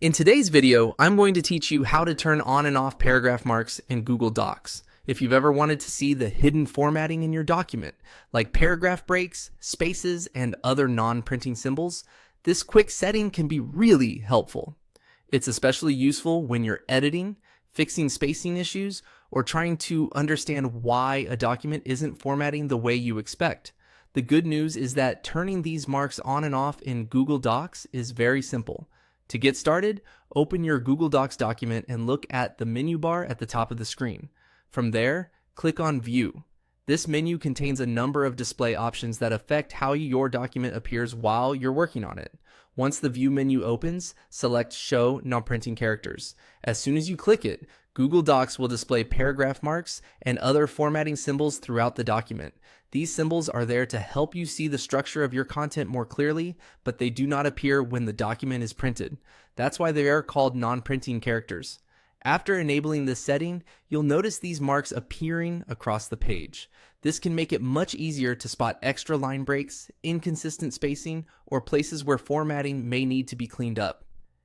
In today's video, I'm going to teach you how to turn on and off paragraph marks in Google Docs. If you've ever wanted to see the hidden formatting in your document, like paragraph breaks, spaces, and other non-printing symbols, this quick setting can be really helpful. It's especially useful when you're editing, fixing spacing issues, or trying to understand why a document isn't formatting the way you expect. The good news is that turning these marks on and off in Google Docs is very simple. To get started, open your Google Docs document and look at the menu bar at the top of the screen. From there, click on View. This menu contains a number of display options that affect how your document appears while you're working on it. Once the View menu opens, select Show Non-Printing Characters. As soon as you click it, Google Docs will display paragraph marks and other formatting symbols throughout the document. These symbols are there to help you see the structure of your content more clearly, but they do not appear when the document is printed. That's why they are called non-printing characters. After enabling this setting, you'll notice these marks appearing across the page. This can make it much easier to spot extra line breaks, inconsistent spacing, or places where formatting may need to be cleaned up.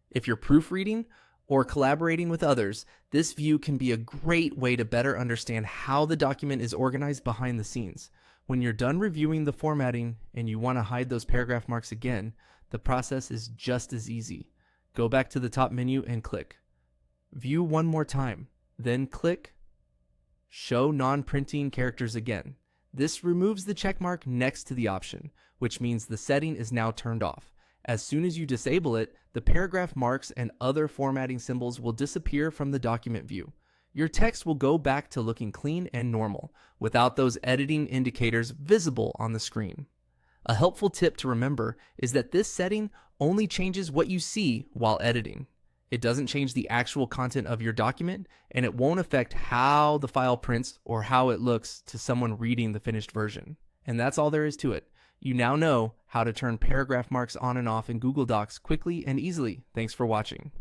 If you're proofreading or collaborating with others, this view can be a great way to better understand how the document is organized behind the scenes. When you're done reviewing the formatting and you want to hide those paragraph marks again, the process is just as easy. Go back to the top menu and click View one more time, then click Show Non-Printing Characters again. This removes the check mark next to the option, which means the setting is now turned off. As soon as you disable it, the paragraph marks and other formatting symbols will disappear from the document view. Your text will go back to looking clean and normal, without those editing indicators visible on the screen. A helpful tip to remember is that this setting only changes what you see while editing. It doesn't change the actual content of your document, and it won't affect how the file prints or how it looks to someone reading the finished version. And that's all there is to it. You now know how to turn paragraph marks on and off in Google Docs quickly and easily. Thanks for watching.